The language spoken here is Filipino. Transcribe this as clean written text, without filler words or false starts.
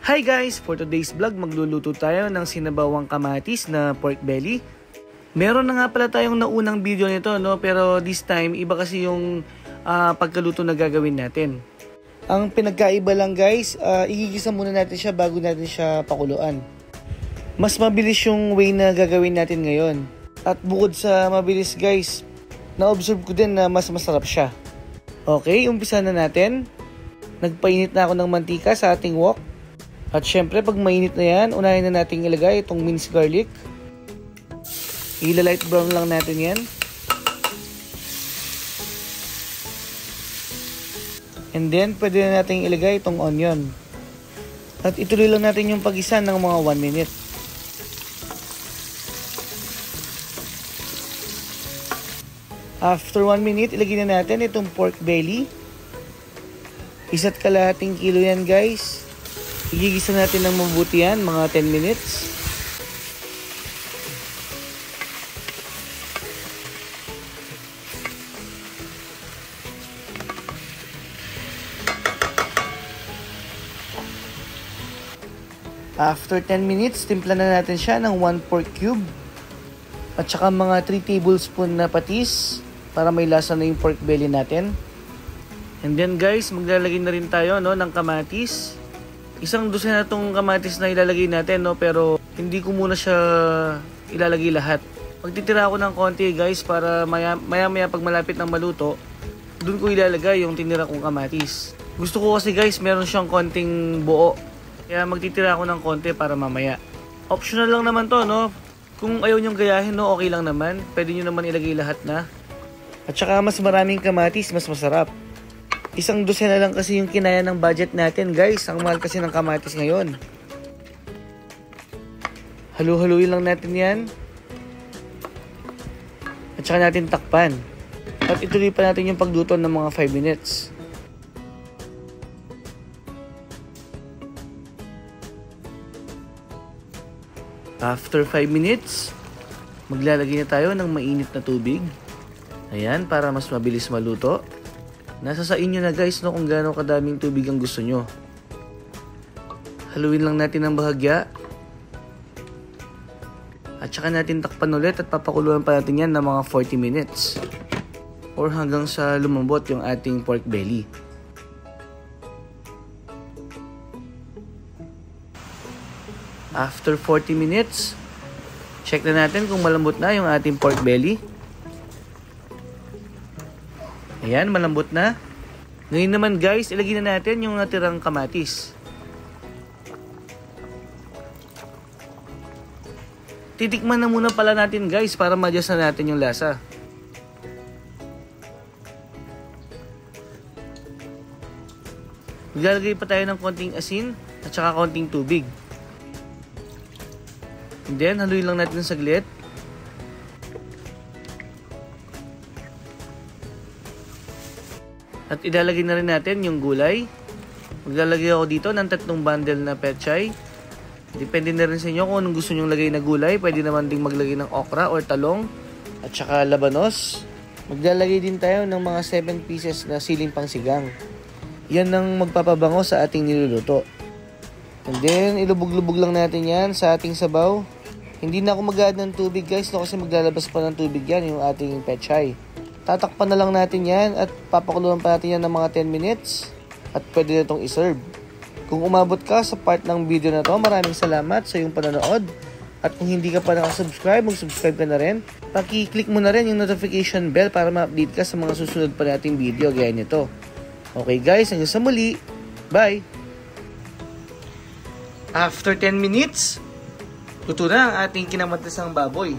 Hi guys! For today's vlog, magluluto tayo ng sinabawang kamatis na pork belly. Meron na nga pala tayong naunang video nito, no? Pero this time, iba kasi yung pagkaluto na gagawin natin. Ang pinagkaiba lang guys, igigisa muna natin siya bago natin siya pakuluan. Mas mabilis yung way na gagawin natin ngayon. At bukod sa mabilis guys, na-observe ko din na mas masarap siya. Okay, umpisa na natin. Nagpainit na ako ng mantika sa ating wok. At syempre, pag mainit na yan, unahin na natin ilagay itong minced garlic. Ila-light brown lang natin yan. And then, pwede na natin ilagay itong onion. At ituloy lang natin yung pag-isa ng mga 1 minute. After 1 minute, ilagay na natin itong pork belly. 1 kalahating kilo yan guys. Igigisa natin ng mabuti yan, mga 10 minutes. After 10 minutes, timpla na natin siya ng 1 pork cube. At saka mga 3 tablespoon na patis para may lasa na yung pork belly natin. And then guys, maglalagay na rin tayo ng kamatis. 1 dosena na itong kamatis na ilalagay natin, no? Pero hindi ko muna siya ilalagay lahat. Magtitira ako ng konti guys para maya pag malapit ng maluto, dun ko ilalagay yung tinira kong kamatis. Gusto ko kasi guys meron siyang konting buo. Kaya magtitira ako ng konti para mamaya. Optional lang naman to, no? Kung ayaw nyong gayahin, no, okay lang naman. Pwede nyo naman ilagay lahat na. At saka mas maraming kamatis, mas masarap. 1 dosena lang kasi yung kinaya ng budget natin guys. Ang mahal kasi ng kamatis ngayon. Halu-haluin lang natin yan. At saka natin takpan. At ituloy pa natin yung pagluto ng mga 5 minutes. After 5 minutes, maglalagay na tayo ng mainit na tubig. Ayan, para mas mabilis maluto. Nasa sa inyo na guys, no, kung gaano kadaming tubig ang gusto nyo. Haluin lang natin ng bahagya. At saka natin takpan ulit at papakuluan pa natin yan ng mga 40 minutes. Or hanggang sa lumambot yung ating pork belly. After 40 minutes, check na natin kung malambot na yung ating pork belly. Ayan, malambot na. Ngayon naman guys, ilagay na natin yung natirang kamatis. Titikman na muna pala natin guys para ma-adjust na natin yung lasa. Maglalagay pa tayo ng konting asin at saka konting tubig. And then, haluin lang natin saglit. At ilalagay na rin natin yung gulay. Maglalagay ako dito ng 3 bundle na pechay. Depende na rin sa inyo kung anong gusto nyong lagay na gulay. Pwede naman ding maglagay ng okra or talong. At saka labanos. Maglalagay din tayo ng mga 7 pieces na siling pangsigang. Yan ang magpapabango sa ating niluluto. And then, ilubog-lubog lang natin yan sa ating sabaw. Hindi na ako mag-add ng tubig guys, no, kasi maglalabas pa ng tubig yan yung ating pechay. Tatakpan na lang natin yan at papakuluan pa natin yan ng mga 10 minutes at pwede na itong iserve. Kung umabot ka sa part ng video na to, maraming salamat sa iyong panonood. At kung hindi ka pa nakasubscribe, mag-subscribe ka na rin. Paki-click mo na rin yung notification bell para ma-update ka sa mga susunod pa nating video gaya nito. Okay guys, hanggang sa muli. Bye! After 10 minutes, luto na ang ating kinamatisang baboy.